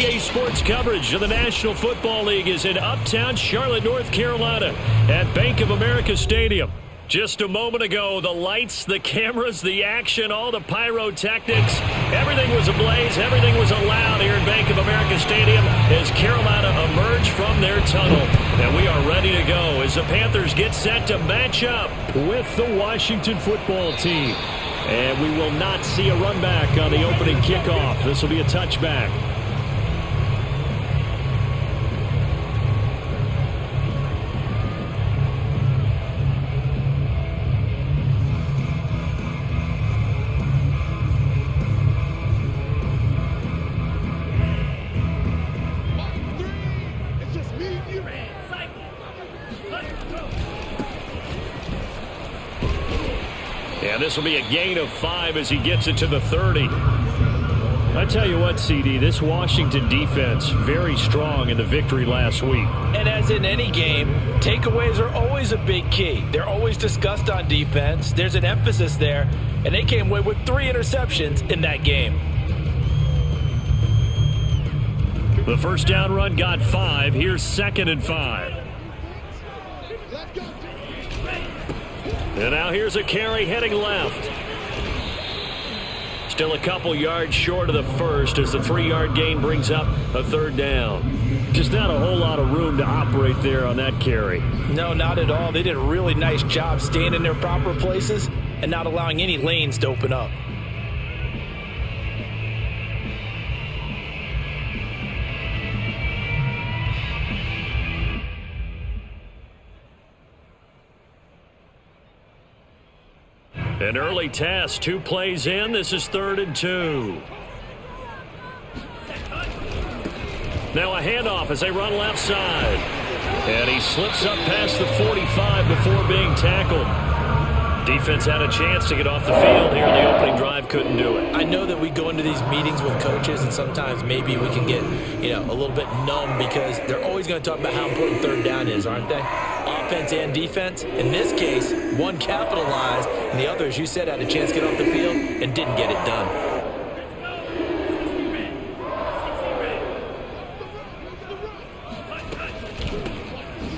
EA Sports coverage of the National Football League is in uptown Charlotte, North Carolina at Bank of America Stadium. Just a moment ago, the lights, the cameras, the action, all the pyrotechnics, everything was ablaze, everything was allowed here at Bank of America Stadium as Carolina emerged from their tunnel. And we are ready to go as the Panthers get set to match up with the Washington football team. And we will not see a run back on the opening kickoff. This will be a touchback. And this will be a gain of 5 as he gets it to the 30. I tell you what, CD, this Washington defense, very strong in the victory last week. And as in any game, takeaways are always a big key. They're always discussed on defense. There's an emphasis there, and they came away with 3 interceptions in that game. The first down run got 5. Here's 2nd and 5. And now here's a carry heading left. Still a couple yards short of the first as the 3-yard gain brings up a 3rd down. Just not a whole lot of room to operate there on that carry. No, not at all. They did a really nice job staying in their proper places and not allowing any lanes to open up. An early test, 2 plays in. This is 3rd and 2. Now a handoff as they run left side. And he slips up past the 45 before being tackled. Defense had a chance to get off the field here in the opening drive, couldn't do it. I know that we go into these meetings with coaches and sometimes maybe we can get, a little bit numb because they're always going to talk about how important 3rd down is, aren't they? Offense and defense. In this case, one capitalized and the other, as you said, had a chance to get off the field and didn't get it done.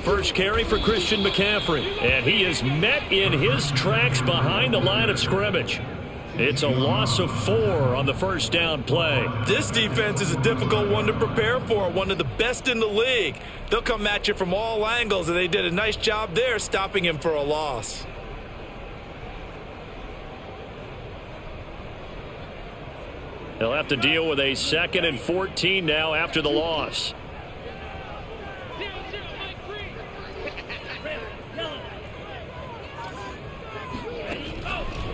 First carry for Christian McCaffrey, and he is met in his tracks behind the line of scrimmage. It's a loss of 4 on the first down play. This defense is a difficult one to prepare for, one of the best in the league. They'll come at you from all angles, and they did a nice job there stopping him for a loss. They'll have to deal with a 2nd and 14 now after the loss.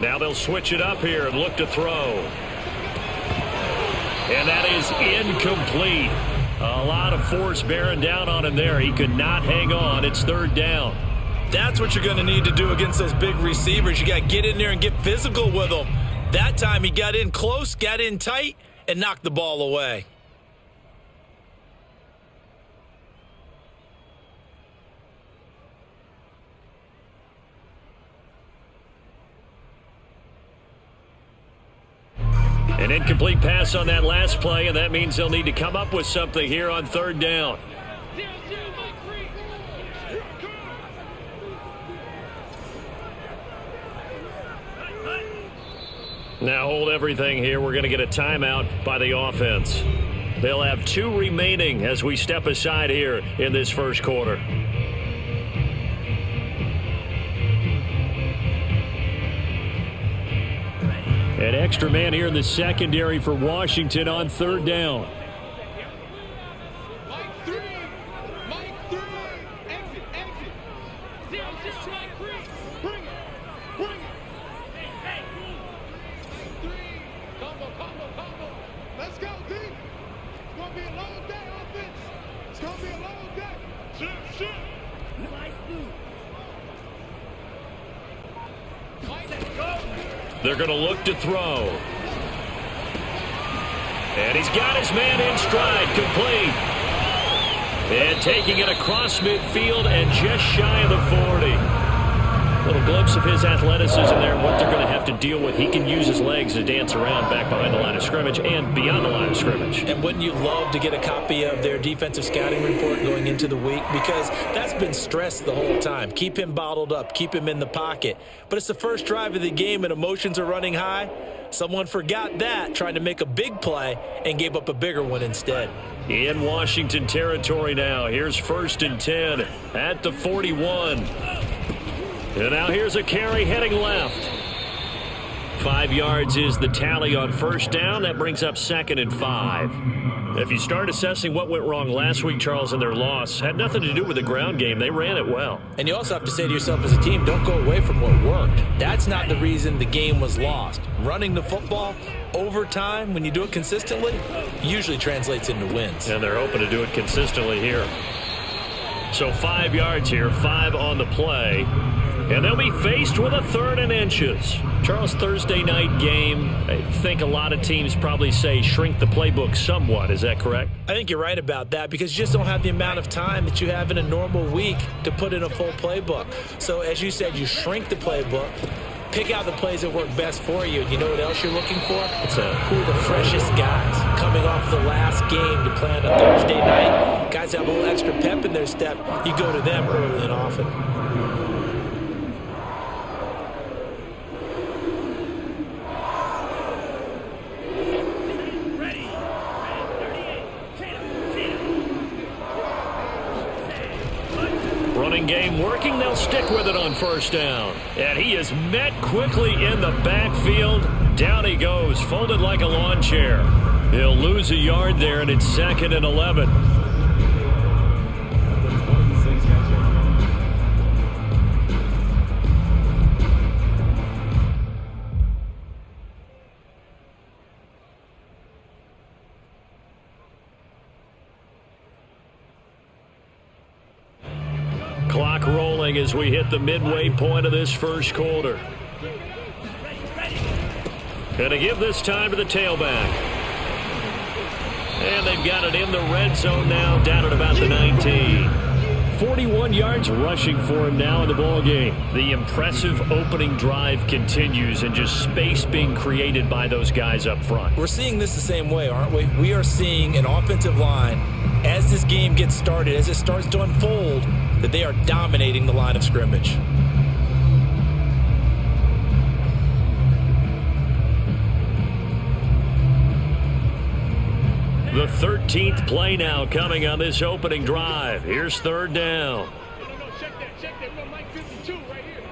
Now they'll switch it up here and look to throw. And that is incomplete. A lot of force bearing down on him there. He could not hang on. It's 3rd down. That's what you're going to need to do against those big receivers. You got to get in there and get physical with them. That time he got in close, got in tight, and knocked the ball away. An incomplete pass on that last play, and that means they'll need to come up with something here on 3rd down. Now hold everything here. We're going to get a timeout by the offense. They'll have 2 remaining as we step aside here in this first quarter. An extra man here in the secondary for Washington on 3rd down. Let's go, D. It's going to be a long day, offense. It's going to be a long day. Shit. They're going to look to throw. And he's got his man in stride, complete. And taking it across midfield and just shy of the 40. Little glimpse of his athleticism there and what they're going to have to deal with. He can use his legs to dance around back behind the line of scrimmage and beyond the line of scrimmage. And wouldn't you love to get a copy of their defensive scouting report going into the week? Because that's been stressed the whole time. Keep him bottled up. Keep him in the pocket. But it's the first drive of the game and emotions are running high. Someone forgot that, trying to make a big play, and gave up a bigger one instead. In Washington territory now. Here's 1st and 10 at the 41. And now here's a carry heading left. 5 yards is the tally on 1st down. That brings up 2nd and 5. If you start assessing what went wrong last week, Charles, in their loss, had nothing to do with the ground game. They ran it well. And you also have to say to yourself as a team, don't go away from what worked. That's not the reason the game was lost. Running the football over time, when you do it consistently, usually translates into wins. And they're hoping to do it consistently here. So 5 yards here, 5 on the play. And they'll be faced with a 3rd and inches. Charles, Thursday night game, I think a lot of teams probably say shrink the playbook somewhat. Is that correct? I think you're right about that because you just don't have the amount of time that you have in a normal week to put in a full playbook. So as you said, you shrink the playbook, pick out the plays that work best for you. You know what else you're looking for? Who are the freshest guys coming off the last game to play on a Thursday night? Guys have a little extra pep in their step. You go to them early and often. Running game working. They'll stick with it on 1st down. And he is met quickly in the backfield. Down he goes, folded like a lawn chair. He'll lose a yard there, and it's 2nd and 11. Clock rolling as we hit the midway point of this 1st quarter. Going to give this time to the tailback. And they've got it in the red zone now, down at about the 19. 41 yards rushing for him now in the ballgame. The impressive opening drive continues and just space being created by those guys up front. We're seeing this the same way, aren't we? We are seeing an offensive line, as this game gets started, as it starts to unfold, that they are dominating the line of scrimmage. The 13th play now coming on this opening drive. Here's 3rd down. Check that. We're on Mike 52 right here.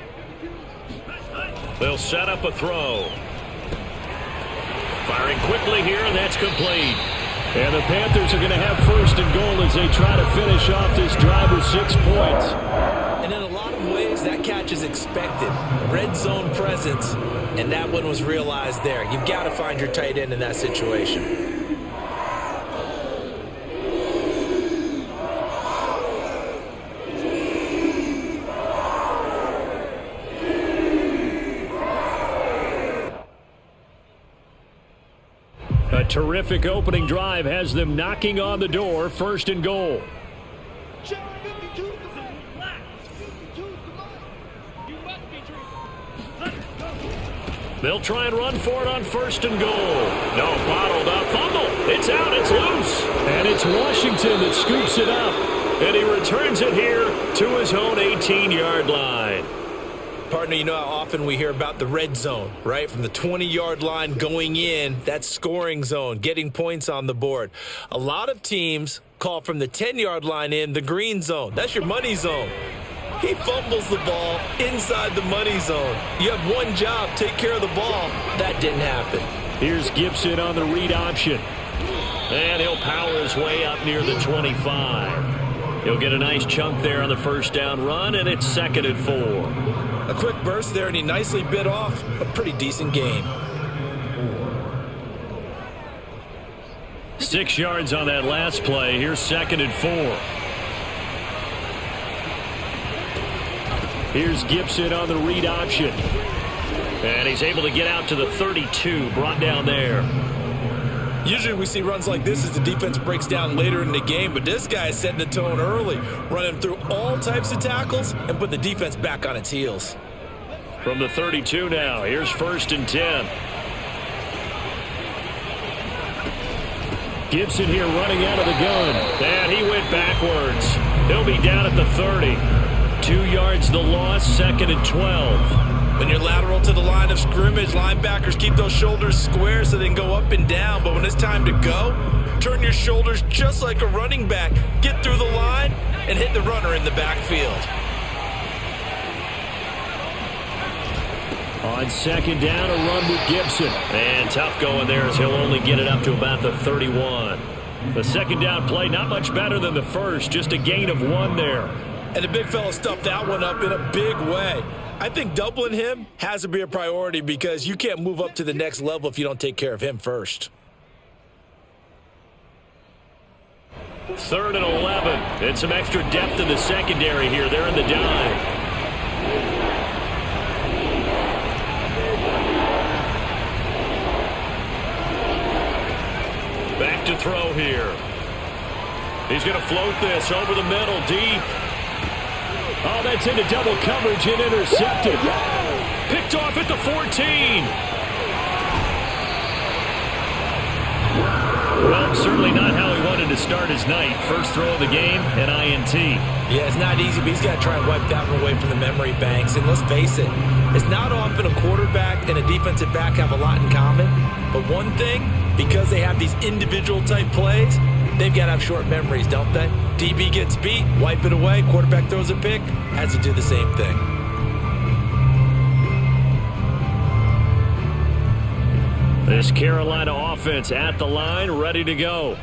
They'll set up a throw. Firing quickly here, and that's complete. And the Panthers are going to have 1st and goal as they try to finish off this drive with 6 points. And in a lot of ways, that catch is expected. Red zone presence, and that one was realized there. You've got to find your tight end in that situation. A terrific opening drive has them knocking on the door. 1st and goal. They'll try and run for it on 1st and goal. No, bottled up. Fumble. It's out. It's loose. And it's Washington that scoops it up. And he returns it here to his own 18-yard line. Partner, you know how often we hear about the red zone, right? From the 20-yard line going in, that scoring zone, getting points on the board. A lot of teams call from the 10-yard line in the green zone. That's your money zone. He fumbles the ball inside the money zone. You have one job, take care of the ball. That didn't happen. Here's Gibson on the read option. And he'll power his way up near the 25. He'll get a nice chunk there on the 1st down run, and it's 2nd and 4. A quick burst there, and he nicely bit off a pretty decent gain. 6 yards on that last play. Here's 2nd and 4. Here's Gibson on the read option. And he's able to get out to the 32, brought down there. Usually we see runs like this as the defense breaks down later in the game, but this guy is setting the tone early, running through all types of tackles and put the defense back on its heels. From the 32 now, here's 1st and 10. Gibson here running out of the gun. And he went backwards. He'll be down at the 30. 2 yards the loss, 2nd and 12. When you're lateral to the line of scrimmage, linebackers keep those shoulders square so they can go up and down. But when it's time to go, turn your shoulders just like a running back. Get through the line and hit the runner in the backfield. On 2nd down, a run with Gibson. And tough going there as he'll only get it up to about the 31. The 2nd down play, not much better than the first, just a gain of 1 there. And the big fella stuffed that one up in a big way. I think doubling him has to be a priority because you can't move up to the next level if you don't take care of him first. 3rd and 11. And some extra depth in the secondary here. They're in the dive. Back to throw here. He's going to float this over the middle, deep. Oh, that's into double coverage and intercepted. Picked off at the 14. Well, certainly not how he wanted to start his night. First throw of the game, an INT. Yeah, it's not easy, but he's got to try and wipe that one away from the memory banks. And let's face it, it's not often a quarterback and a defensive back have a lot in common. But one thing, because they have these individual type plays, they've got to have short memories, don't they? DB gets beat, wipe it away, quarterback throws a pick, has to do the same thing. This Carolina offense at the line, ready to go.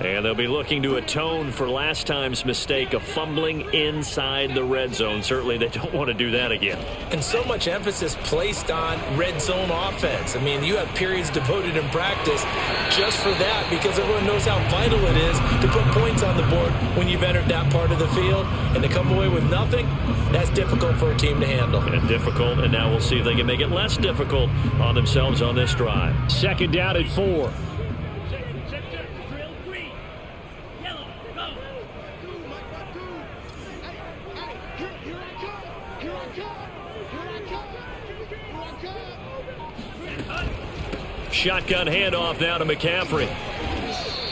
And they'll be looking to atone for last time's mistake of fumbling inside the red zone. Certainly they don't want to do that again. And so much emphasis placed on red zone offense. I mean, you have periods devoted in practice just for that because everyone knows how vital it is to put points on the board when you've entered that part of the field. And to come away with nothing, that's difficult for a team to handle. And difficult, and now we'll see if they can make it less difficult on themselves on this drive. 2nd down at 4. Shotgun handoff now to McCaffrey.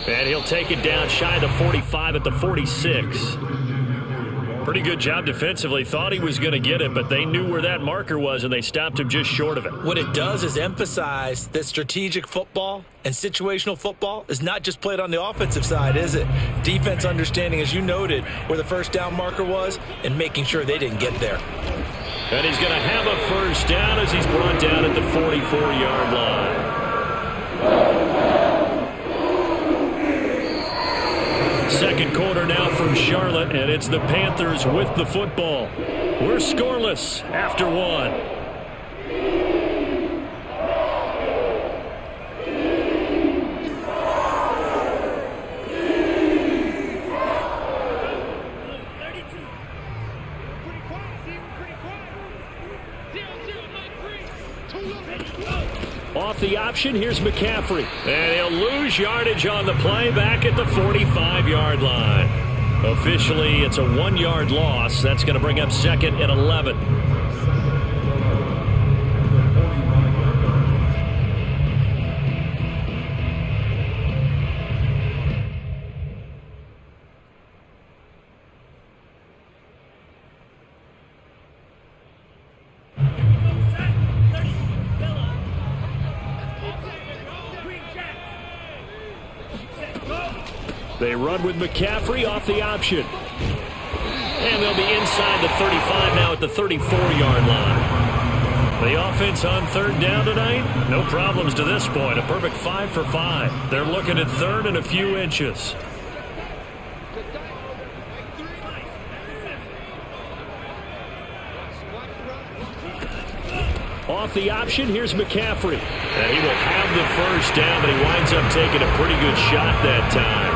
And he'll take it down shy of the 45 at the 46. Pretty good job defensively. Thought he was going to get it, but they knew where that marker was, and they stopped him just short of it. What it does is emphasize that strategic football and situational football is not just played on the offensive side, is it? Defense understanding, as you noted, where the first down marker was and making sure they didn't get there. And he's going to have a first down as he's brought down at the 44-yard line. Second quarter now from Charlotte, and it's the Panthers with the football. We're scoreless after 1. Off the option, here's McCaffrey. And he'll lose yardage on the play back at the 45-yard line. Officially, it's a 1-yard loss. That's going to bring up 2nd and 11. They run with McCaffrey off the option. And they'll be inside the 35 now at the 34-yard line. The offense on 3rd down tonight, no problems to this point. A perfect 5 for 5. They're looking at 3rd and a few inches. Off the option, here's McCaffrey. And he will have the first down, but he winds up taking a pretty good shot that time.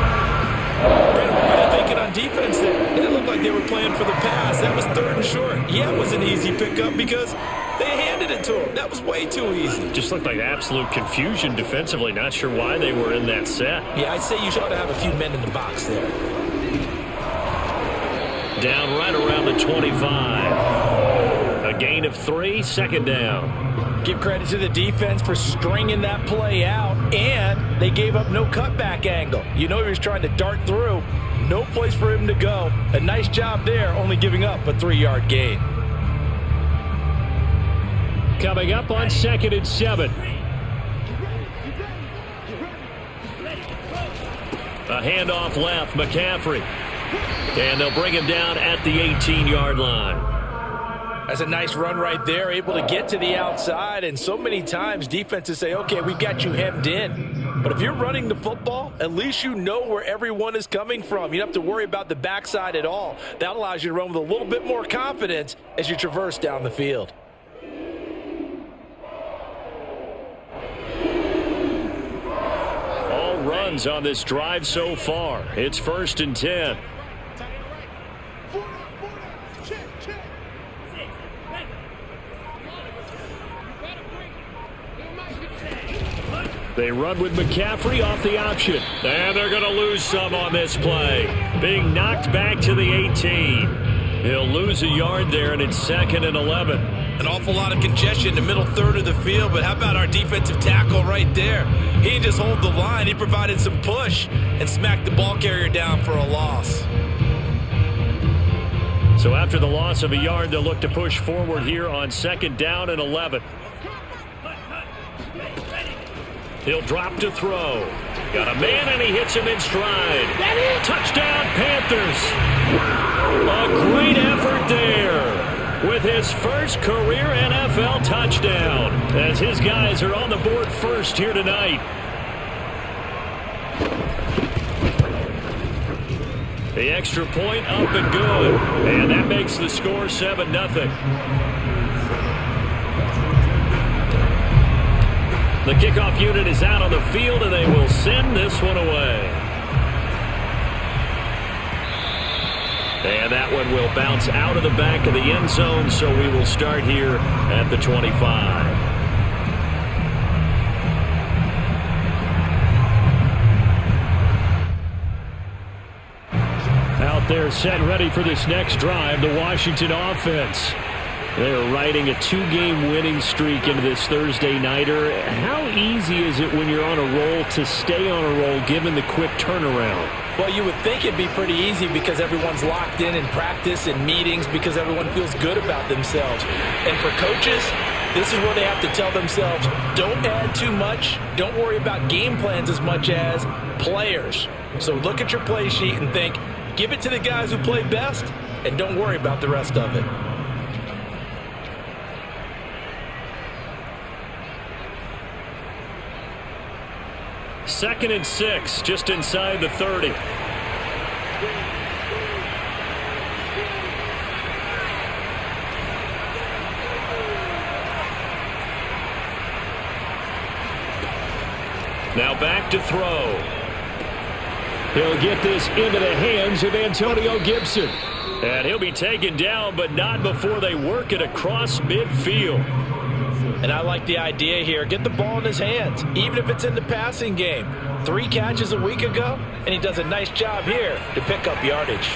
Brandon, what were they thinking on defense there? It looked like they were playing for the pass. That was 3rd and short. Yeah, it was an easy pickup because they handed it to him. That was way too easy. Just looked like absolute confusion defensively. Not sure why they were in that set. Yeah, I'd say you should have a few men in the box there. Down right around the 25. A gain of 3, second down. Give credit to the defense for stringing that play out, and they gave up no cutback angle. You know he was trying to dart through. No place for him to go. A nice job there, only giving up a 3-yard gain. Coming up on 2nd and 7. A handoff left, McCaffrey. And they'll bring him down at the 18-yard line. That's a nice run right there, able to get to the outside. And so many times defenses say, okay, we've got you hemmed in. But if you're running the football, at least you know where everyone is coming from. You don't have to worry about the backside at all. That allows you to run with a little bit more confidence as you traverse down the field. All runs on this drive so far. It's 1st and 10. They run with McCaffrey off the option. And they're going to lose some on this play. Being knocked back to the 18. He'll lose a yard there, and it's 2nd and 11. An awful lot of congestion in the middle third of the field, but how about our defensive tackle right there? He didn't just hold the line. He provided some push and smacked the ball carrier down for a loss. So after the loss of a yard, they'll look to push forward here on 2nd down and 11. He'll drop to throw. Got a man, and he hits him in stride. Touchdown, Panthers. A great effort there with his first career NFL touchdown, as his guys are on the board first here tonight. The extra point up and good, and that makes the score 7-0. The kickoff unit is out on the field, and they will send this one away. And that one will bounce out of the back of the end zone, so we will start here at the 25. Out there set ready for this next drive, the Washington offense. They're riding a 2-game winning streak into this Thursday nighter. How easy is it when you're on a roll to stay on a roll given the quick turnaround? Well, you would think it'd be pretty easy because everyone's locked in practice and meetings because everyone feels good about themselves. And for coaches, this is where they have to tell themselves, don't add too much. Don't worry about game plans as much as players. So look at your play sheet and think, give it to the guys who play best, and don't worry about the rest of it. Second and 6, just inside the 30. Now back to throw. He'll get this into the hands of Antonio Gibson. And he'll be taken down, but not before they work it across midfield. And I like the idea here. Get the ball in his hands, even if it's in the passing game. 3 catches a week ago, and he does a nice job here to pick up yardage.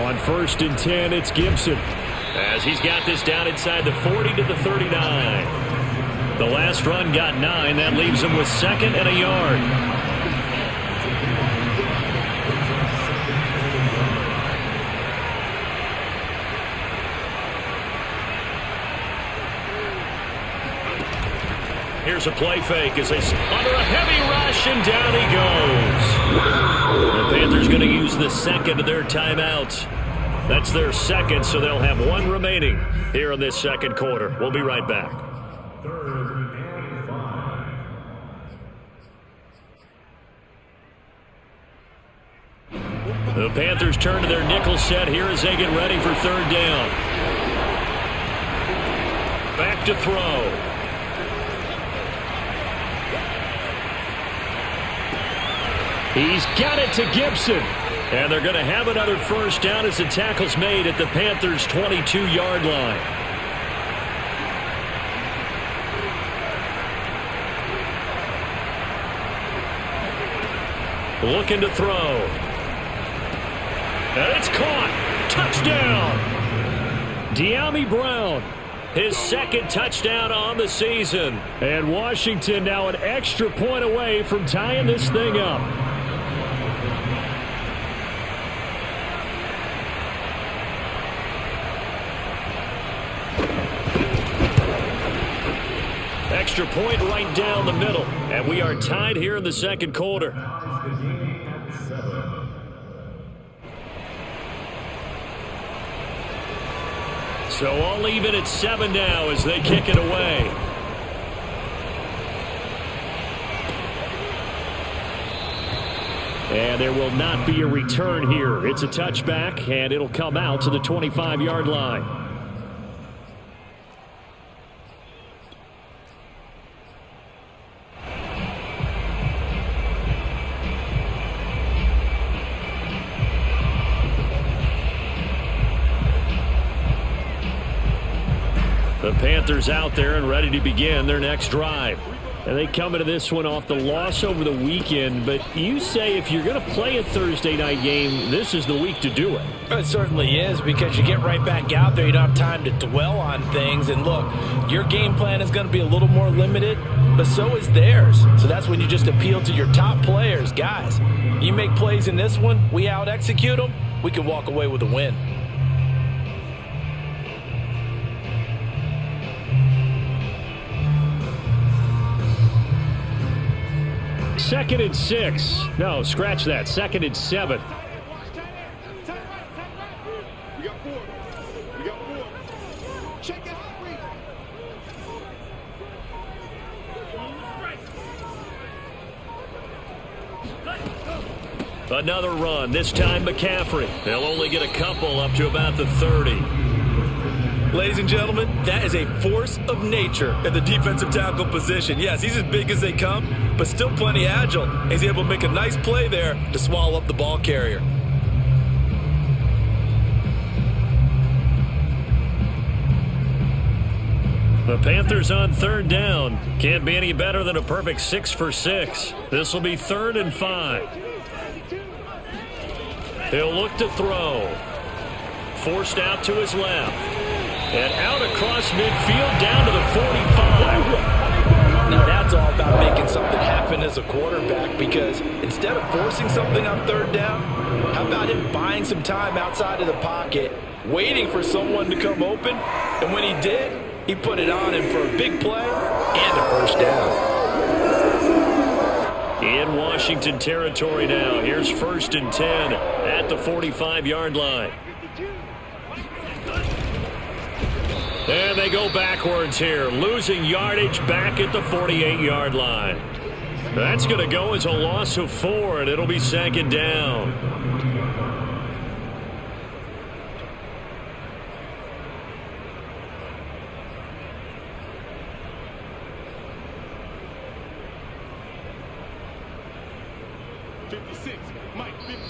On 1st and 10, it's Gibson, as he's got this down inside the 40 to the 39. The last run got 9. That leaves him with 2nd and a yard. Here's a play fake as they under a heavy rush, and down he goes. The Panthers going to use the second of their timeouts. That's their second, so they'll have 1 remaining here in this second quarter. We'll be right back. The Panthers turn to their nickel set here as they get ready for 3rd down. Back to throw. He's got it to Gibson. And they're going to have another first down as the tackle's made at the Panthers' 22-yard line. Looking to throw. And it's caught. Touchdown. De'Ami Brown, his second touchdown on the season. And Washington now an extra point away from tying this thing up. Extra point right down the middle. And we are tied here in the second quarter. So all even at 7 now as they kick it away. And there will not be a return here. It's a touchback, and it'll come out to the 25-yard line. The Panthers out there and ready to begin their next drive. And they come into this one off the loss over the weekend, but you say if you're going to play a Thursday night game, this is the week to do it. It certainly is, because you get right back out there. You don't have time to dwell on things. And look, your game plan is going to be a little more limited, but so is theirs. So that's when you just appeal to your top players. Guys, you make plays in this one, we out-execute them, we can walk away with a win. Second and 6. No, scratch that. Second and 7. We got 4. We got 4. Check it out. Another run. This time McCaffrey. They'll only get a couple up to about the 30. Ladies and gentlemen, that is a force of nature at the defensive tackle position. Yes, he's as big as they come, but still plenty agile. He's able to make a nice play there to swallow up the ball carrier. The Panthers on third down. Can't be any better than a perfect 6 for 6. This will be 3rd and 5. He'll look to throw. Forced out to his left. And out across midfield down to the 45. Now that's all about making something happen as a quarterback, because instead of forcing something on third down, how about him buying some time outside of the pocket, waiting for someone to come open, and when he did, he put it on him for a big play and a first down. In Washington territory now. Here's 1st and 10 at the 45-yard line. And they go backwards here, losing yardage back at the 48-yard line. That's going to go as a loss of 4, and it'll be 2nd down.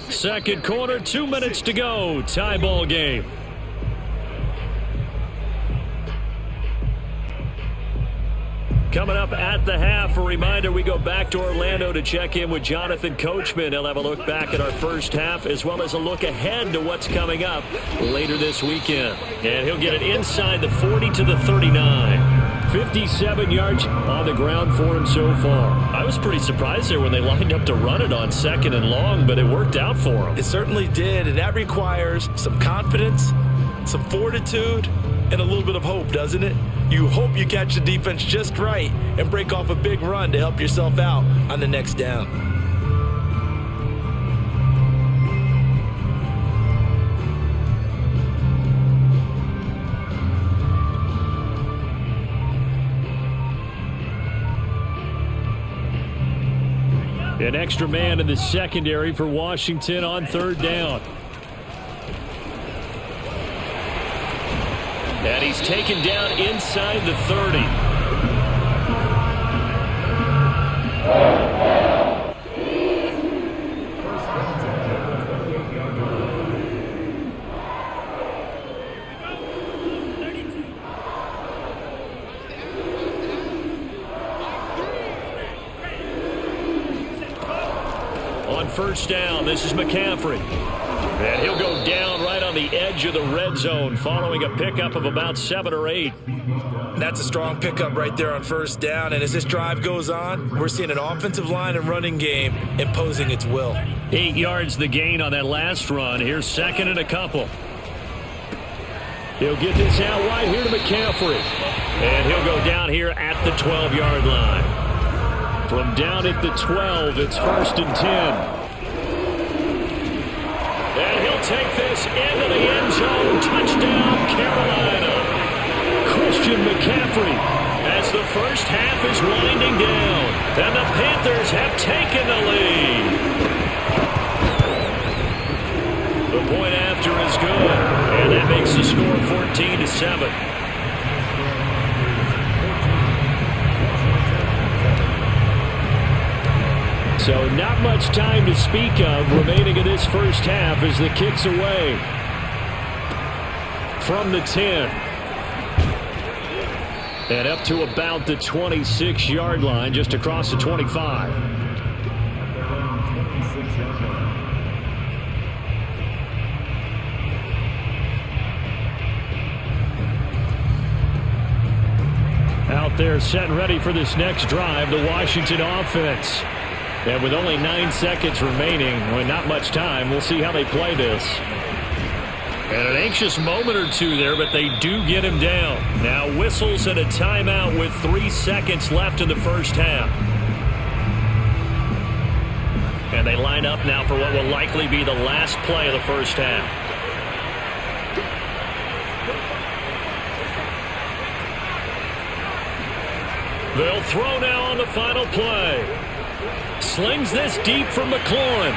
Second quarter, 2 minutes to go. Tie ball game. Coming up at the half, a reminder, we go back to Orlando to check in with Jonathan Coachman. He'll have a look back at our first half, as well as a look ahead to what's coming up later this weekend. And he'll get it inside the 40 to the 39. 57 yards on the ground for him so far. I was pretty surprised there when they lined up to run it on 2nd and long, but it worked out for him. It certainly did, and that requires some confidence, some fortitude, and a little bit of hope, doesn't it? You hope you catch the defense just right and break off a big run to help yourself out on the next down. An extra man in the secondary for Washington on 3rd down. And he's taken down inside the 30. On first down. This is McCaffrey. And he'll go down right on the edge of the red zone following a pickup of about 7 or 8. That's a strong pickup right there on first down. And as this drive goes on, we're seeing an offensive line and running game imposing its will. 8 yards the gain on that last run. Here's second and a couple. He'll get this out wide here to McCaffrey. And he'll go down here at the 12-yard line. From down at the 12, it's first and 10. And he'll take this into the end zone. Touchdown, Carolina. Christian McCaffrey as the first half is winding down. And the Panthers have taken the lead. The point after is good. And that makes the score 14-7. So not much time to speak of remaining in this first half as the kick's away from the 10. And up to about the 26-yard line, just across the 25. Out there set and ready for this next drive, the Washington offense. And with only 9 seconds remaining, well, not much time, we'll see how they play this. And an anxious moment or two there, but they do get him down. Now whistles and a timeout with 3 seconds left in the first half. And they line up now for what will likely be the last play of the first half. They'll throw now on the final play. Slings this deep from McLaurin.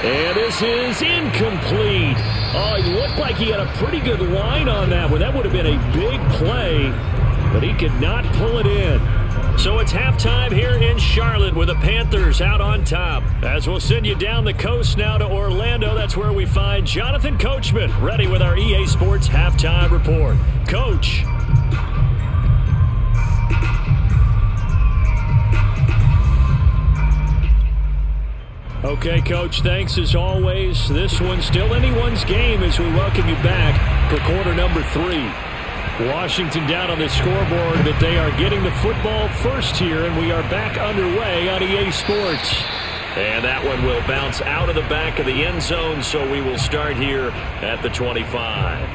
And this is incomplete. Oh, he looked like he had a pretty good line on that one. That would have been a big play, but he could not pull it in. So it's halftime here in Charlotte with the Panthers out on top. As we'll send you down the coast now to Orlando, that's where we find Jonathan Coachman ready with our EA Sports Halftime Report. Coach. Okay, Coach, thanks as always. This one's still anyone's game as we welcome you back for quarter number 3. Washington down on the scoreboard, but they are getting the football first here, and we are back underway on EA Sports. And that one will bounce out of the back of the end zone, so we will start here at the 25.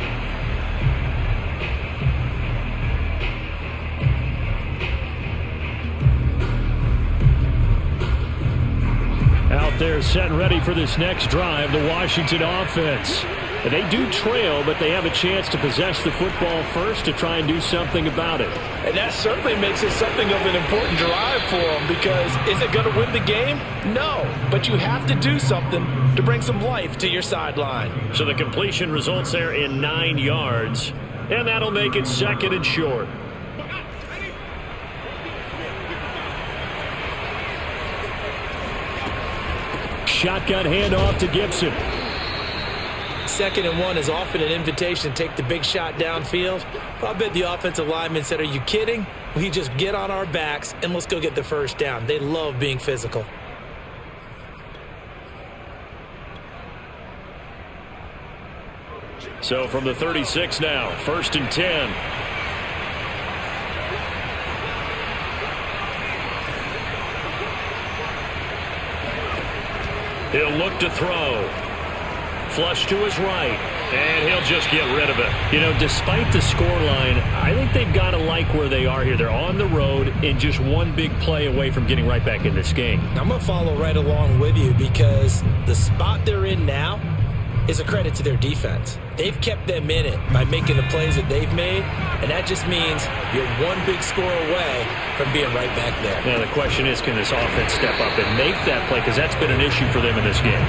Out there set and ready for this next drive, the Washington offense. They do trail, but they have a chance to possess the football first to try and do something about it. And that certainly makes it something of an important drive for them, because is it going to win the game? No, but you have to do something to bring some life to your sideline. So the completion results there in 9 yards, and that'll make it second and short. Shotgun handoff to Gibson. 2nd and 1 is often an invitation to take the big shot downfield. I bet the offensive lineman said, are you kidding? We just get on our backs and let's go get the first down. They love being physical. So from the 36 now, 1st and 10. He'll look to throw. Flush to his right. And he'll just get rid of it. You know, despite the scoreline, I think they've got to like where they are here. They're on the road and just one big play away from getting right back in this game. I'm going to follow right along with you, because the spot they're in now is a credit to their defense. They've kept them in it by making the plays that they've made, and that just means you're one big score away from being right back there. Now the question is, can this offense step up and make that play, because that's been an issue for them in this game.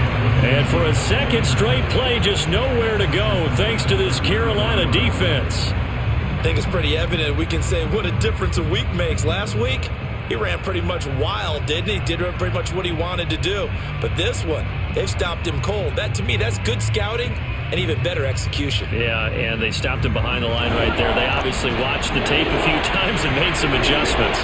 And for a second straight play, just nowhere to go thanks to this Carolina defense. I think it's pretty evident we can say what a difference a week makes. Last week, he ran pretty much wild, didn't he? Did pretty much what he wanted to do. But this one, they've stopped him cold. That, to me, that's good scouting and even better execution. Yeah, and they stopped him behind the line right there. They obviously watched the tape a few times and made some adjustments.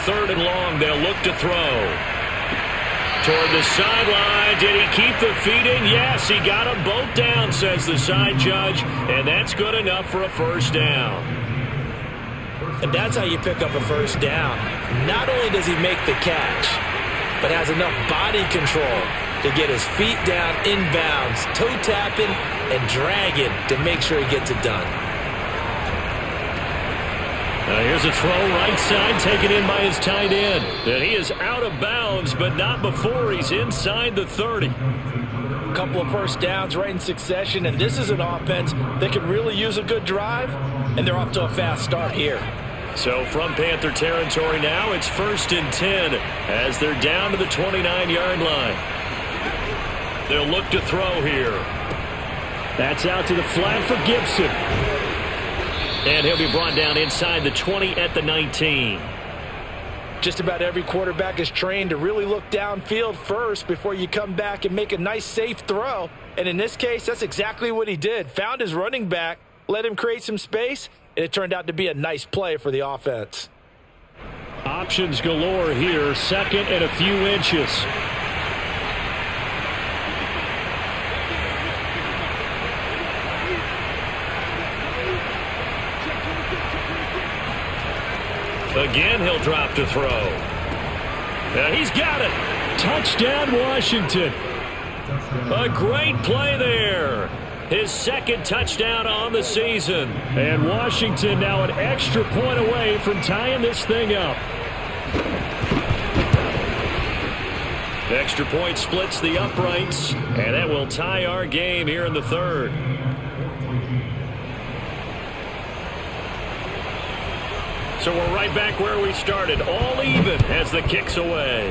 3rd and long. They'll look to throw. Toward the sideline. Did he keep the feet in? Yes, he got them both down, says the side judge. And that's good enough for a first down. And that's how you pick up a first down. Not only does he make the catch, but has enough body control to get his feet down inbounds, toe tapping and dragging to make sure he gets it done. Here's a throw right side taken in by his tight end. And he is out of bounds, but not before he's inside the 30. A couple of first downs right in succession, and this is an offense that could really use a good drive, and they're off to a fast start here. So from Panther territory now, it's 1st and 10 as they're down to the 29-yard line. They'll look to throw here. That's out to the flat for Gibson. And he'll be brought down inside the 20 at the 19. Just about every quarterback is trained to really look downfield first before you come back and make a nice, safe throw. And in this case, that's exactly what he did. Found his running back, let him create some space, and it turned out to be a nice play for the offense. Options galore here, 2nd and a few inches. Again, he'll drop to throw. And he's got it. Touchdown, Washington. A great play there. His 2nd touchdown on the season. And Washington now an extra point away from tying this thing up. Extra point splits the uprights. And that will tie our game here in the 3rd. So we're right back where we started, all even as the kick's away.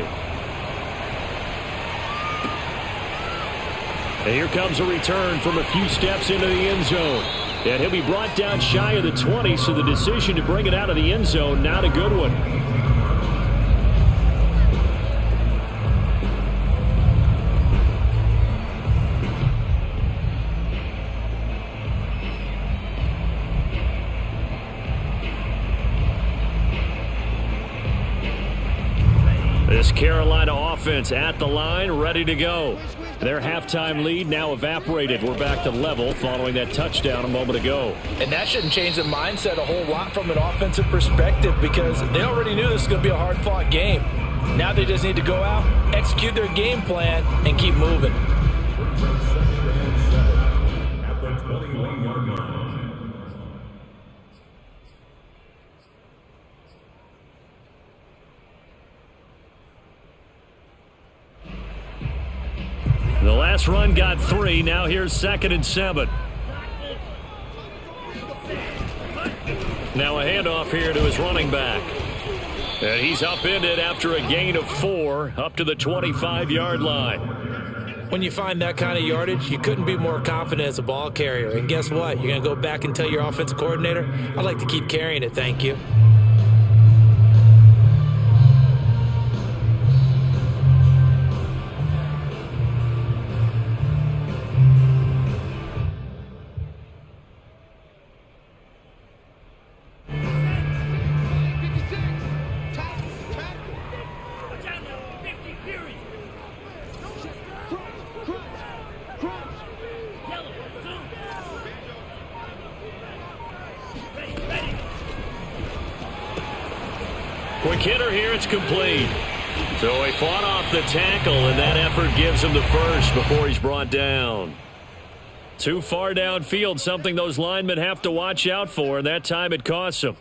And here comes a return from a few steps into the end zone. And he'll be brought down shy of the 20, so the decision to bring it out of the end zone, not a good one. This Carolina offense at the line, ready to go. Their halftime lead now evaporated. We're back to level following that touchdown a moment ago. And that shouldn't change the mindset a whole lot from an offensive perspective because they already knew this was going to be a hard-fought game. Now they just need to go out, execute their game plan, and keep moving. At the 21-yard line. The last run got 3. Now here's 2nd and 7. Now a handoff here to his running back. And he's upended after a gain of 4 up to the 25-yard line. When you find that kind of yardage, you couldn't be more confident as a ball carrier. And guess what? You're going to go back and tell your offensive coordinator, I'd like to keep carrying it, thank you. Quick hitter here, it's complete. So he fought off the tackle, and that effort gives him the first before he's brought down. Too far downfield, something those linemen have to watch out for, and that time it costs them.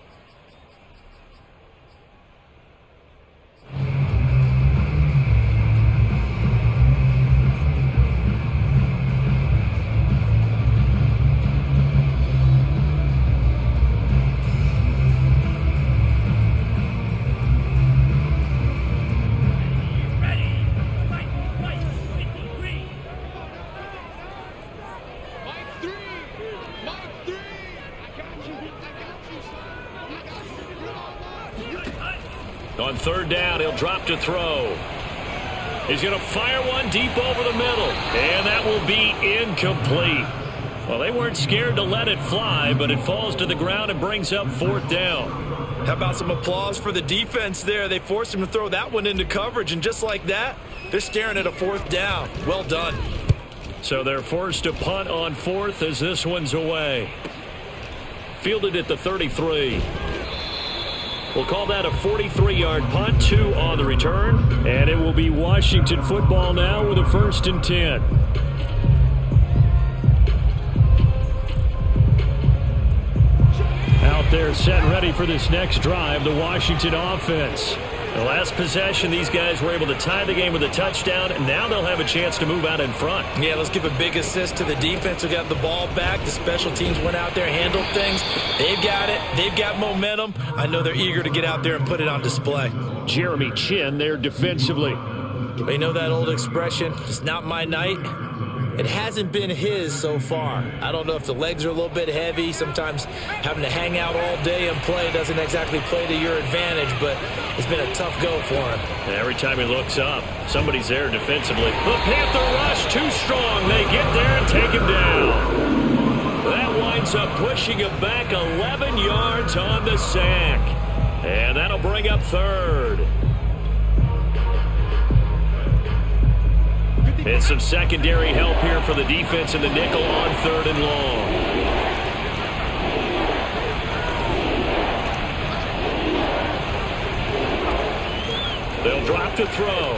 On 3rd down, he'll drop to throw. He's going to fire one deep over the middle, and that will be incomplete. Well, they weren't scared to let it fly, but it falls to the ground and brings up 4th down. How about some applause for the defense there? They forced him to throw that one into coverage, and just like that, they're staring at a 4th down. Well done. So they're forced to punt on 4th as this one's away. Fielded at the 33. We'll call that a 43-yard punt, 2 on the return. And it will be Washington football now with a 1st and 10. Out there set and ready for this next drive, the Washington offense. The last possession, these guys were able to tie the game with a touchdown, and now they'll have a chance to move out in front. Yeah, let's give a big assist to the defense who got the ball back. The special teams went out there, handled things. They've got it. They've got momentum. I know they're eager to get out there and put it on display. Jeremy Chin there defensively. But you know that old expression, it's not my night? It hasn't been his so far. I don't know if the legs are a little bit heavy. Sometimes having to hang out all day and play doesn't exactly play to your advantage, but it's been a tough go for him. And every time he looks up, somebody's there defensively. The Panther rush too strong. They get there and take him down. That winds up pushing him back 11 yards on the sack. And that'll bring up 3rd. And some secondary help here for the defense in the nickel on 3rd and long. They'll drop to throw.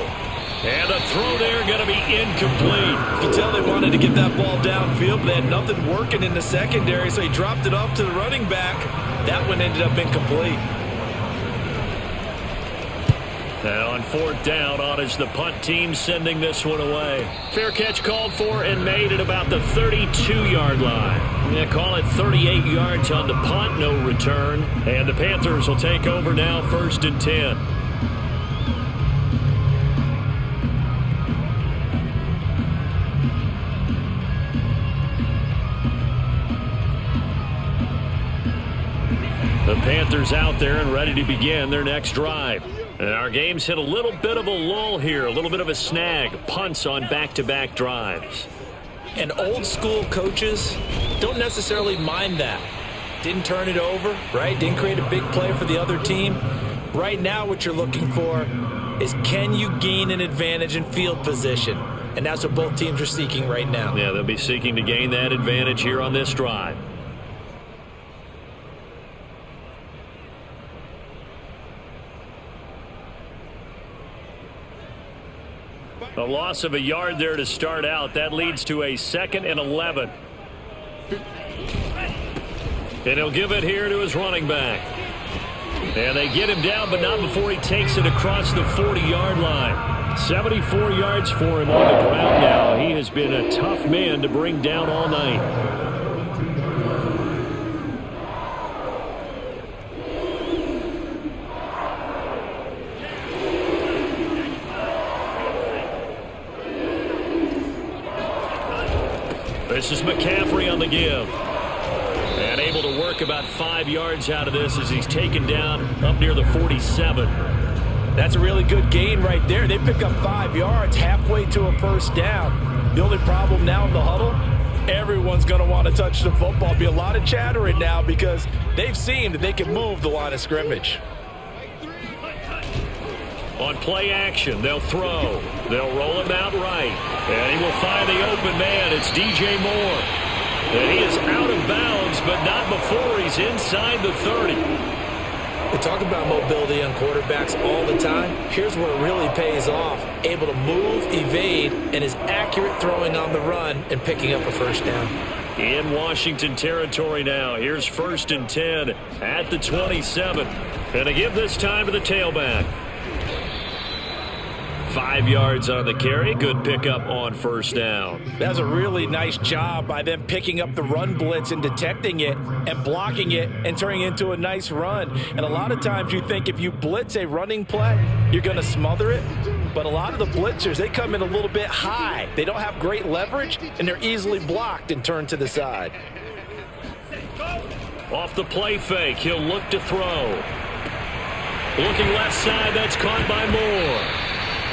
And the throw there going to be incomplete. You can tell they wanted to get that ball downfield, but they had nothing working in the secondary, so he dropped it off to the running back. That one ended up incomplete. Now on 4th down, on is the punt team sending this one away. Fair catch called for and made at about the 32-yard line. Yeah, call it 38 yards on the punt, no return. And the Panthers will take over now, 1st and 10. The Panthers out there and ready to begin their next drive. And our game's hit a little bit of a lull here, a little bit of a snag. Punts on back-to-back drives. And old school coaches don't necessarily mind that. Didn't turn it over, right? Didn't create a big play for the other team. Right now what you're looking for is, can you gain an advantage in field position? And that's what both teams are seeking right now. Yeah, they'll be seeking to gain that advantage here on this drive. A loss of a yard there to start out. That leads to a 2nd and 11. And he'll give it here to his running back. And they get him down, but not before he takes it across the 40-yard line. 74 yards for him on the ground now. He has been a tough man to bring down all night. This is McCaffrey on the give. And able to work about 5 yards out of this as he's taken down up near the 47. That's a really good gain right there. They pick up 5 yards halfway to a 1st down. The only problem now in the huddle, everyone's going to want to touch the football. Be a lot of chattering now because they've seen that they can move the line of scrimmage. On play action, they'll throw. They'll roll him out right. And he will find the open man. It's DJ Moore. And he is out of bounds, but not before he's inside the 30. We talk about mobility on quarterbacks all the time. Here's where it really pays off. Able to move, evade, and is accurate throwing on the run and picking up a 1st down. In Washington territory now. Here's 1st and 10 at the 27. And to give this time to the tailback. 5 yards on the carry. Good pickup on 1st down. That's a really nice job by them picking up the run blitz and detecting it and blocking it and turning it into a nice run. And a lot of times you think if you blitz a running play, you're going to smother it. But a lot of the blitzers, they come in a little bit high. They don't have great leverage, and they're easily blocked and turned to the side. Off the play fake, he'll look to throw. Looking left side, that's caught by Moore.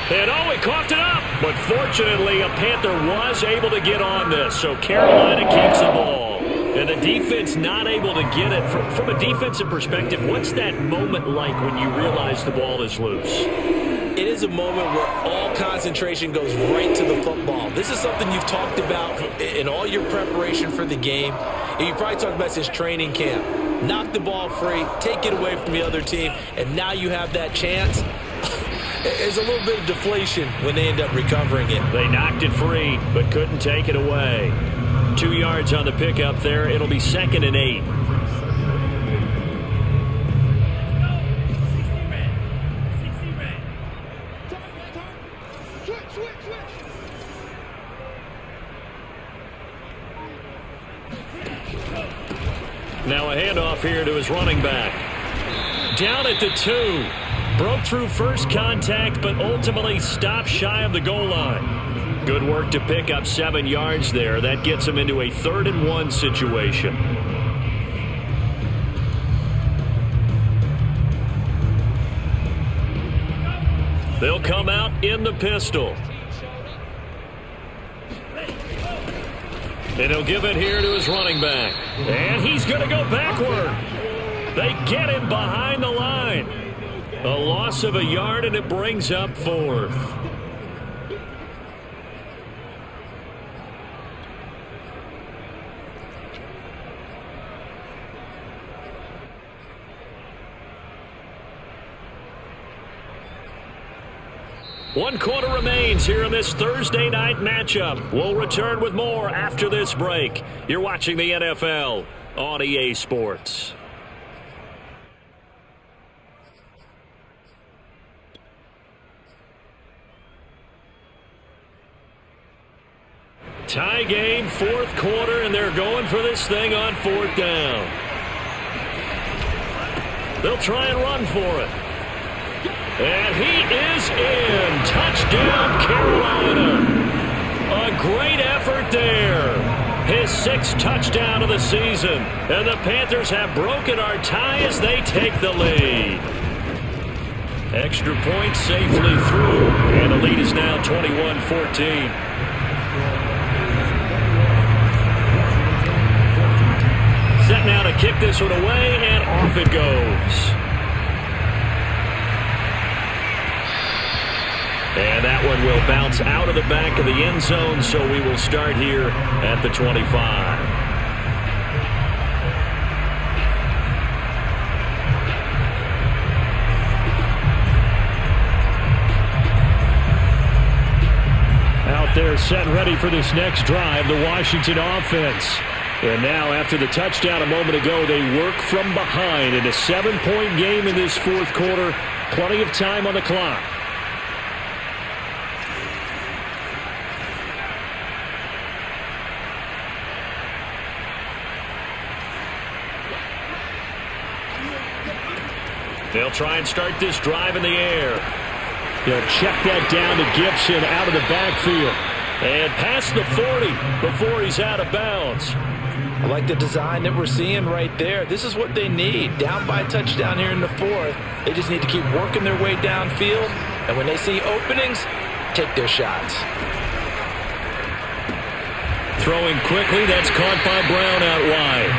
And he coughed it up. But fortunately, a Panther was able to get on this, so Carolina keeps the ball. And the defense not able to get it. From a defensive perspective, what's that moment like when you realize the ball is loose? It is a moment where all concentration goes right to the football. This is something you've talked about in all your preparation for the game. You probably talked about since training camp. Knock the ball free, take it away from the other team, and now you have that chance. There's a little bit of deflation when they end up recovering it. They knocked it free, but couldn't take it away. 2 yards on the pickup there. It'll be 2nd and 8. Now a handoff here to his running back. Down at the 2. Broke through first contact, but ultimately stopped shy of the goal line. Good work to pick up 7 yards there. That gets him into a 3rd and 1 situation. They'll come out in the pistol. And he'll give it here to his running back. And he's going to go backward. They get him behind the line. A loss of a yard, and it brings up 4th. One quarter remains here in this Thursday night matchup. We'll return with more after this break. You're watching the NFL on EA Sports. Tie game, 4th quarter, and they're going for this thing on 4th down. They'll try and run for it. And he is in. Touchdown, Carolina. A great effort there. His 6th touchdown of the season. And the Panthers have broken our tie as they take the lead. Extra point safely through. And the lead is now 21-14. Set now to kick this one away, and off it goes. And that one will bounce out of the back of the end zone, so we will start here at the 25. Out there set ready for this next drive, the Washington offense. And now after the touchdown a moment ago, they work from behind in a 7-point game in this 4th quarter. Plenty of time on the clock. They'll try and start this drive in the air. They'll check that down to Gibson out of the backfield. And past the 40 before he's out of bounds. I like the design that we're seeing right there. This is what they need. Down by a touchdown here in the 4th. They just need to keep working their way downfield. And when they see openings, take their shots. Throwing quickly, that's caught by Brown out wide.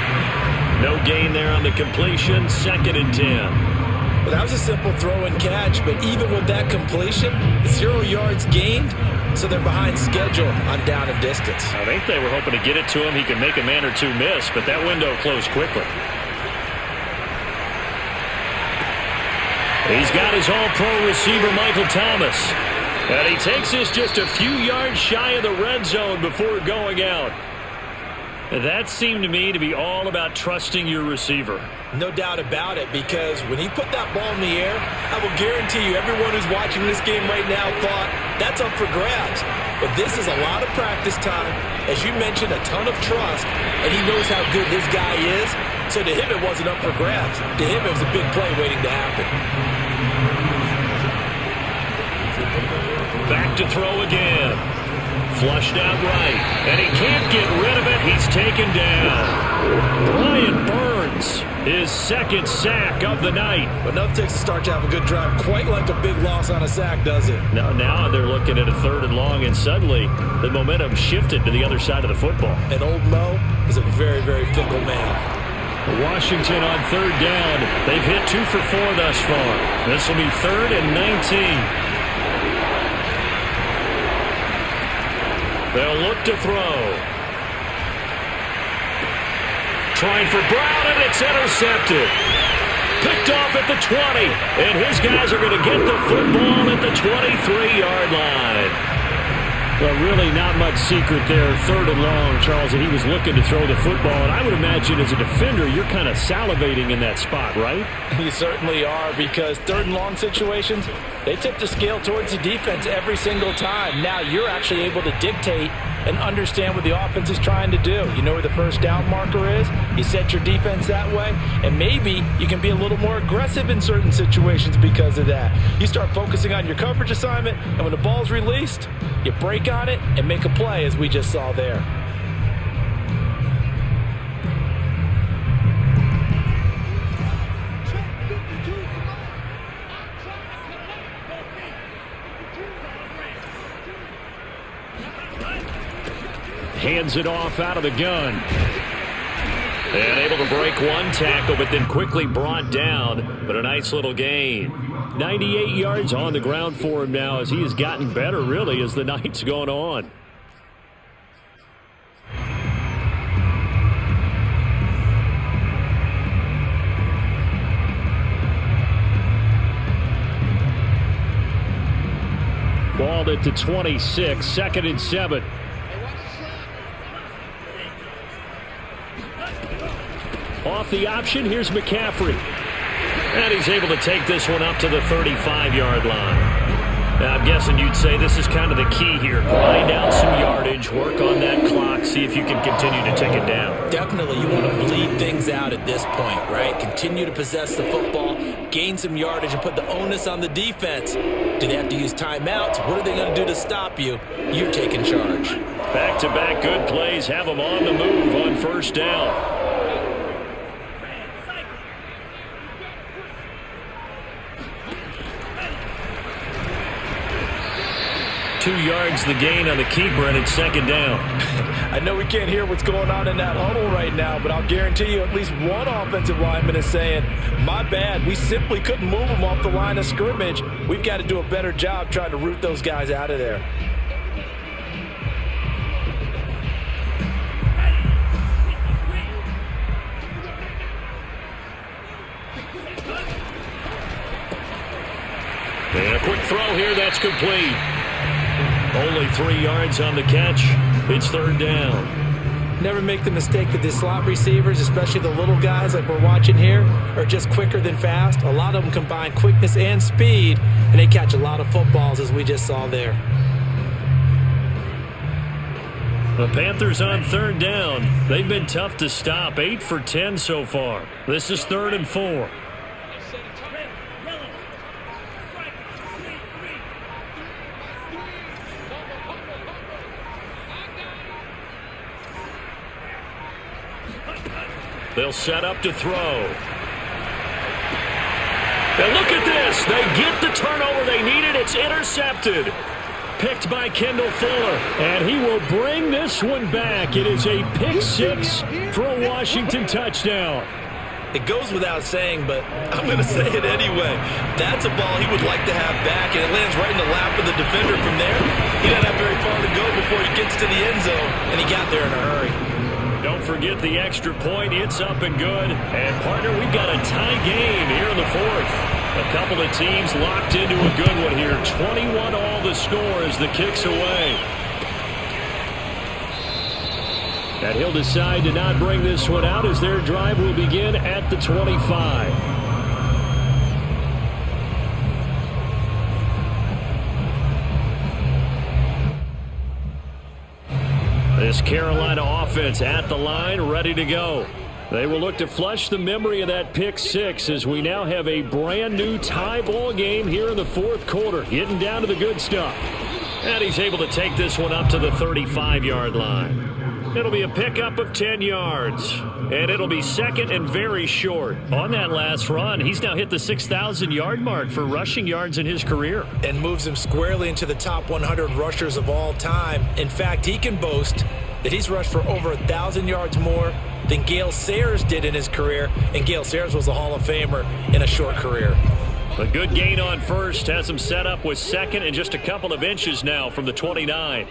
No gain there on the completion, 2nd and 10. Well, that was a simple throw and catch, but even with that completion, 0 yards gained, so they're behind schedule on down and distance. I think they were hoping to get it to him. He could make a man or two miss, but that window closed quickly. He's got his all-pro receiver, Michael Thomas. And he takes this just a few yards shy of the red zone before going out. That seemed to me to be all about trusting your receiver. No doubt about it, because when he put that ball in the air, I will guarantee you everyone who's watching this game right now thought that's up for grabs. But this is a lot of practice time. As you mentioned, a ton of trust, and he knows how good this guy is. So to him, it wasn't up for grabs. To him, it was a big play waiting to happen. Back to throw again. Flushed out right, and he can't get rid of it. He's taken down. Brian Burns, his 2nd sack of the night. But enough takes to start to have a good drive. Quite like a big loss on a sack, does it? Now they're looking at a 3rd and long, and suddenly the momentum shifted to the other side of the football. And old Mo, is a very, very fickle man. Washington on third down. They've hit 2 for 4 thus far. This will be 3rd and 19. They'll look to throw. Trying for Brown, and it's intercepted. Picked off at the 20, and his guys are going to get the football at the 23-yard line. Well, really not much secret there. 3rd and long, Charles, and he was looking to throw the football. And I would imagine as a defender, you're kind of salivating in that spot, right? You certainly are, because 3rd and long situations, they tip the scale towards the defense every single time. Now you're actually able to dictate and understand what the offense is trying to do. You know where the first down marker is. You set your defense that way, and maybe you can be a little more aggressive in certain situations because of that. You start focusing on your coverage assignment, and when the ball's released, you break on it and make a play, as we just saw there. Hands it off out of the gun. And able to break one tackle, but then quickly brought down. But a nice little gain. 98 yards on the ground for him now, as he has gotten better, really, as the night's gone on. Balled at the 26, 2nd and 7. Off the option, here's McCaffrey. And he's able to take this one up to the 35-yard line. Now, I'm guessing you'd say this is kind of the key here. Grind out some yardage, work on that clock, see if you can continue to take it down. Definitely, you want to bleed things out at this point, right? Continue to possess the football, gain some yardage, and put the onus on the defense. Do they have to use timeouts? What are they going to do to stop you? You're taking charge. Back-to-back good plays have them on the move on first down. 2 yards the gain on the keeper, and it's 2nd down. I know we can't hear what's going on in that huddle right now, but I'll guarantee you at least one offensive lineman is saying, my bad, we simply couldn't move them off the line of scrimmage. We've got to do a better job trying to root those guys out of there. And a quick throw here, that's complete. Only 3 yards on the catch. It's 3rd down. Never make the mistake that the slot receivers, especially the little guys like we're watching here, are just quicker than fast. A lot of them combine quickness and speed, and they catch a lot of footballs, as we just saw there. The Panthers on 3rd down. They've been tough to stop. 8 for 10 so far. This is 3rd and 4. They'll set up to throw. And look at this. They get the turnover they needed. It's intercepted. Picked by Kendall Fuller. And he will bring this one back. It is a pick 6 for a Washington touchdown. It goes without saying, but I'm going to say it anyway. That's a ball he would like to have back, and it lands right in the lap of the defender from there. He doesn't have very far to go before he gets to the end zone, and he got there in a hurry. Don't forget the extra point. It's up and good. And, partner, we've got a tie game here in the 4th. A couple of teams locked into a good one here. 21 all the score as the kick's away. And he'll decide to not bring this one out as their drive will begin at the 25. This Carolina offense at the line, ready to go. They will look to flush the memory of that pick 6 as we now have a brand new tie ball game here in the 4th quarter, getting down to the good stuff. And he's able to take this one up to the 35-yard line. It'll be a pickup of 10 yards, and it'll be 2nd and very short. On that last run, he's now hit the 6,000-yard mark for rushing yards in his career. And moves him squarely into the top 100 rushers of all time. In fact, he can boast that he's rushed for over 1,000 yards more than Gale Sayers did in his career, and Gale Sayers was a Hall of Famer in a short career. A good gain on first has him set up with second and just a couple of inches now from the 29.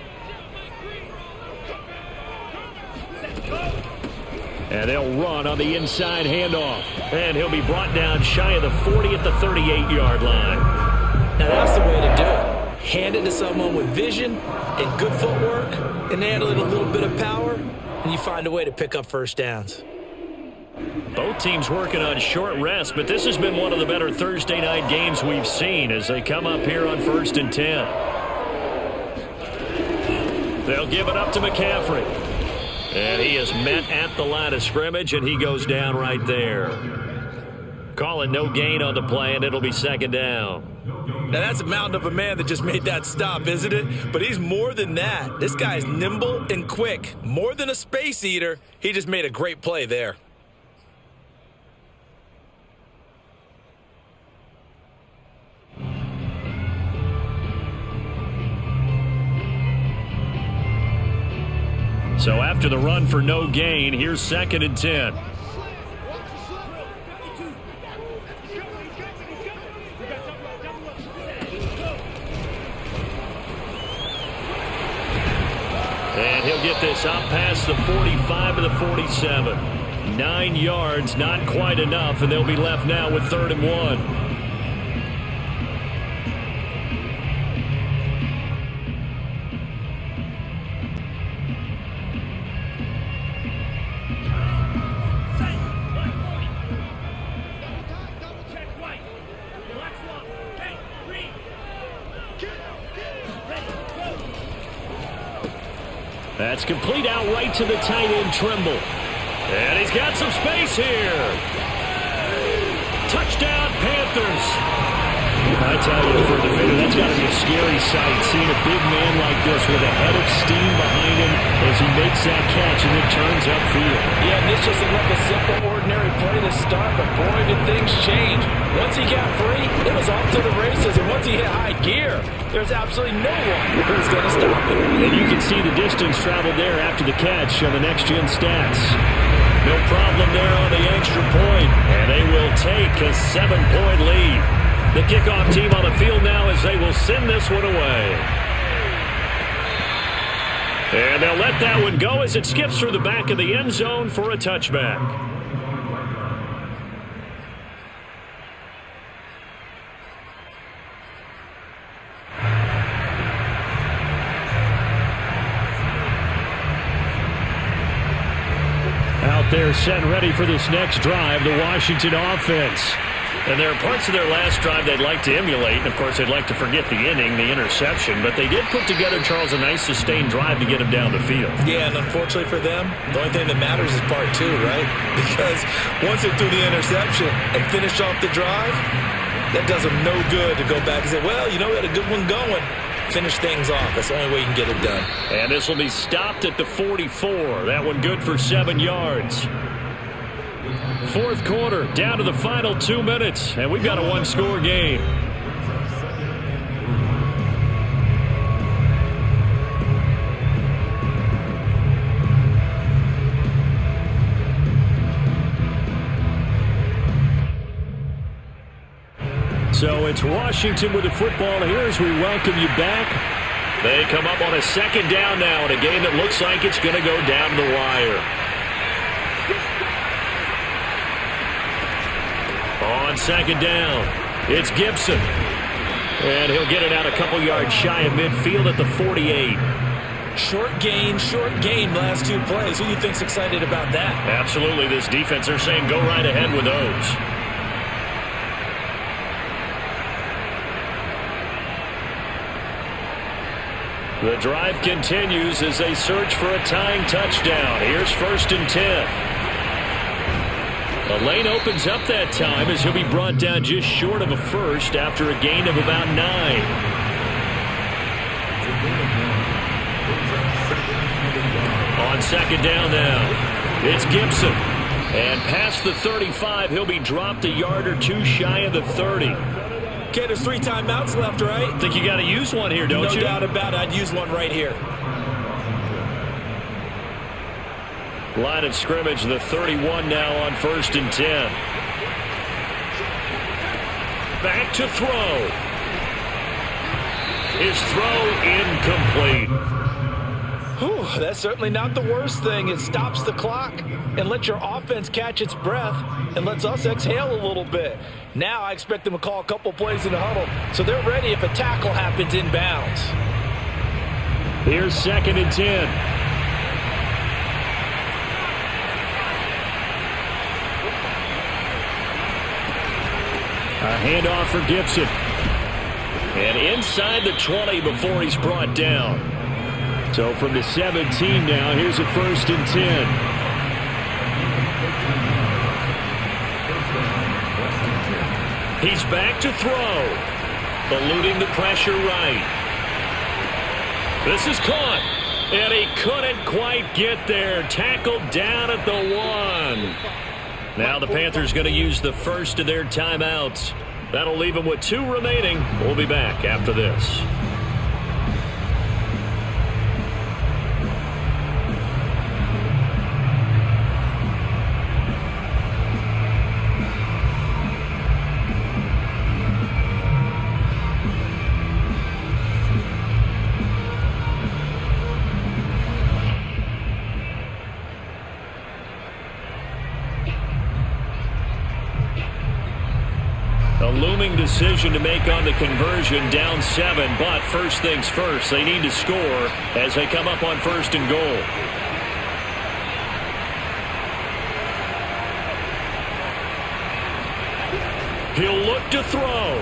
And they'll run on the inside handoff. And he'll be brought down shy of the 40 at the 38-yard line. Now that's the way to do it. Hand it to someone with vision and good footwork and handle it a little bit of power, and you find a way to pick up first downs. Both teams working on short rest, but this has been one of the better Thursday night games we've seen as they come up here on 1st and 10. They'll give it up to McCaffrey. And he is met at the line of scrimmage, and he goes down right there. Calling no gain on the play, and it'll be second down. Now that's a mountain of a man that just made that stop, isn't it? But he's more than that. This guy's nimble and quick. More than a space eater, he just made a great play there. So after the run for no gain, here's 2nd and 10. And he'll get this up past the 45 to the 47. 9 yards, not quite enough, and they'll be left now with 3rd and 1. That's complete out right to the tight end, Trimble. And he's got some space here. Touchdown, Panthers. I tell you, for a defender, that's got to be a scary sight, seeing a big man like this with a head of steam behind him as he makes that catch and then turns upfield. Yeah, and this just looked like a simple, ordinary play to start, but boy, did things change. Once he got free, it was off to the races, and once he hit high gear, there's absolutely no one who's going to stop him. And you can see the distance traveled there after the catch on the next-gen stats. No problem there on the extra point, and they will take a 7-point lead. The kickoff team on the field now as they will send this one away. And they'll let that one go as it skips through the back of the end zone for a touchback. Out there set and ready for this next drive, the Washington offense. And there are parts of their last drive they'd like to emulate. And, of course, they'd like to forget the inning, the interception. But they did put together, Charles, a nice sustained drive to get them down the field. Yeah, and unfortunately for them, the only thing that matters is part 2, right? Because once they threw the interception and finished off the drive, that does them no good to go back and say, well, you know, we had a good one going. Finish things off. That's the only way you can get it done. And this will be stopped at the 44. That one good for 7 yards. 4th quarter, down to the final 2 minutes, and we've got a 1-score game. So it's Washington with the football here as we welcome you back. They come up on a 2nd down now in a game that looks like it's going to go down the wire. On 2nd down, it's Gibson. And he'll get it out a couple yards shy of midfield at the 48. Short gain last 2 plays. Who do you think's excited about that? Absolutely. This defense, they're saying go right ahead with those. The drive continues as they search for a tying touchdown. Here's 1st and 10. The lane opens up that time as he'll be brought down just short of a first after a gain of about 9. On 2nd down now, it's Gibson. And past the 35, he'll be dropped a yard or 2 shy of the 30. Okay, there's 3 timeouts left, right? I think you got to use one here, don't you? No doubt about it. I'd use one right here. Line of scrimmage, the 31 now on 1st and 10. Back to throw. His throw incomplete. Whew, that's certainly not the worst thing. It stops the clock and lets your offense catch its breath and lets us exhale a little bit. Now I expect them to call a couple plays in the huddle so they're ready if a tackle happens inbounds. Here's 2nd and 10. A handoff for Gibson. And inside the 20 before he's brought down. So from the 17 now, here's a 1st and 10. He's back to throw. Eluding the pressure right. This is caught. And he couldn't quite get there. Tackled down at the 1. Now the Panthers going to use the first of their timeouts. That'll leave them with 2 remaining. We'll be back after this. A looming decision to make on the conversion, down 7, but first things first, they need to score as they come up on 1st and goal. He'll look to throw.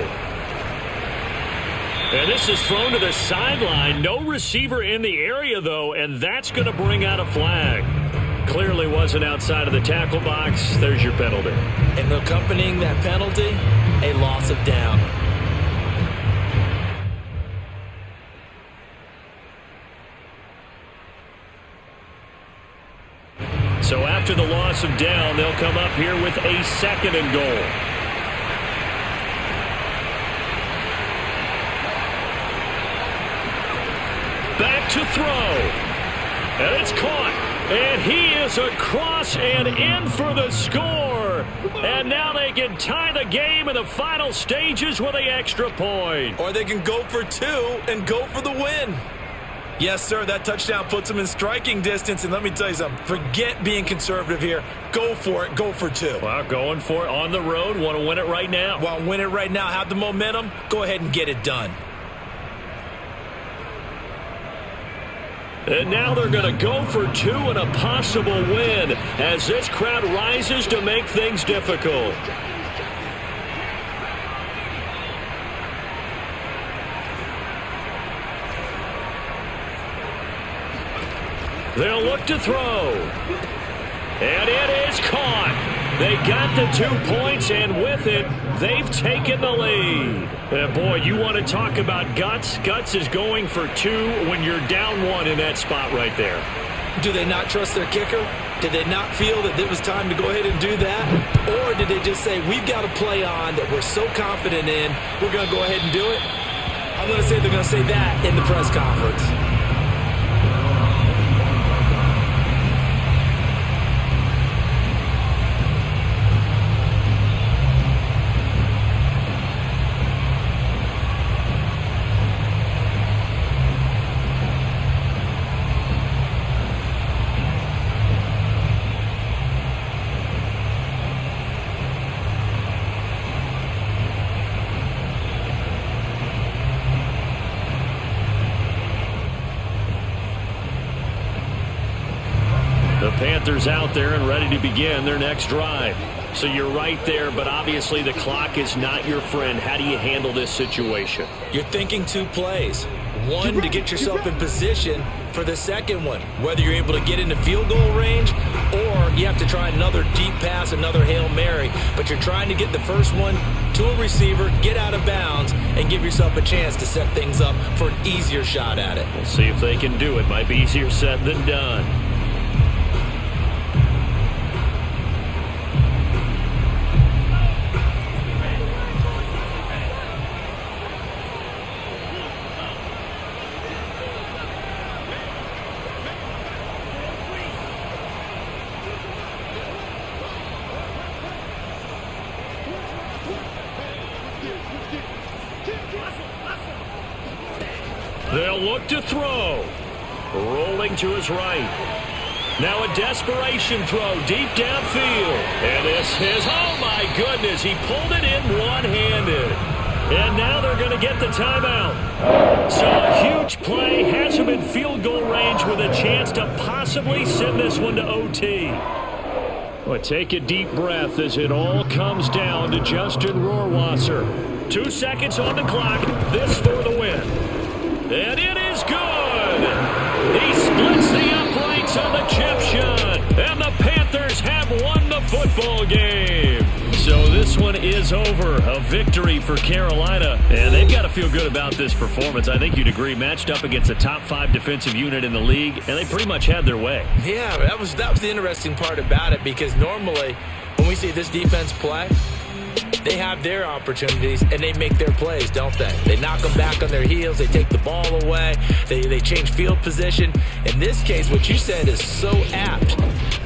And this is thrown to the sideline. No receiver in the area, though, and that's going to bring out a flag. Clearly wasn't outside of the tackle box. There's your penalty. And accompanying that penalty, a loss of down. So after the loss of down, they'll come up here with a 2nd and goal. Back to throw. And it's caught. And he is across and in for the score. And now they can tie the game in the final stages with the extra point. Or they can go for 2 and go for the win. Yes, sir, that touchdown puts them in striking distance. And let me tell you something, forget being conservative here. Go for it. Go for 2. Well, going for it on the road. Want to win it right now. Want to win it right now. Have the momentum. Go ahead and get it done. And now they're going to go for 2 and a possible win as this crowd rises to make things difficult. They'll look to throw. And it is caught. They got the 2 points, and with it, they've taken the lead. And boy, you want to talk about guts. Guts is going for 2 when you're down 1 in that spot right there. Do they not trust their kicker? Did they not feel that it was time to go ahead and do that? Or did they just say, we've got a play on that we're so confident in, we're going to go ahead and do it? I'm going to say they're going to say that in the press conference. Panthers out there and ready to begin their next drive. So you're right there, but obviously the clock is not your friend. How do you handle this situation? You're thinking 2 plays. One, to get yourself in position for the second one, whether you're able to get into field goal range or you have to try another deep pass, another Hail Mary. But you're trying to get the first one to a receiver, get out of bounds, and give yourself a chance to set things up for an easier shot at it. We'll see if they can do it. Might be easier said than done. They'll look to throw. Rolling to his right. Now a desperation throw deep downfield. And this is, oh my goodness, he pulled it in one-handed. And now they're going to get the timeout. So a huge play has him in field goal range with a chance to possibly send this one to OT. Well, take a deep breath as it all comes down to Justin Rohrwasser. 2 seconds on the clock. This for the win. And it is good. He splits the uprights on the chip shot. And the Panthers have won the football game. So this one is over. A victory for Carolina. And they've got to feel good about this performance. I think you'd agree. Matched up against a top 5 defensive unit in the league. And they pretty much had their way. Yeah, that was the interesting part about it. Because normally when we see this defense play, they have their opportunities, and they make their plays, don't they? They knock them back on their heels. They take the ball away. They change field position. In this case, what you said is so apt.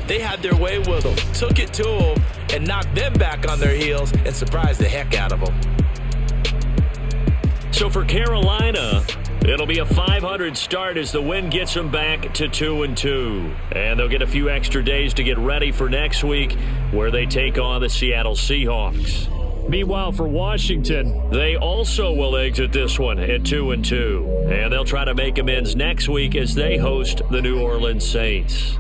They had their way with them, took it to them, and knocked them back on their heels and surprised the heck out of them. So for Carolina, it'll be a 500 start as the win gets them back to 2-2. And they'll get a few extra days to get ready for next week where they take on the Seattle Seahawks. Meanwhile, for Washington, they also will exit this one at 2-2. And they'll try to make amends next week as they host the New Orleans Saints.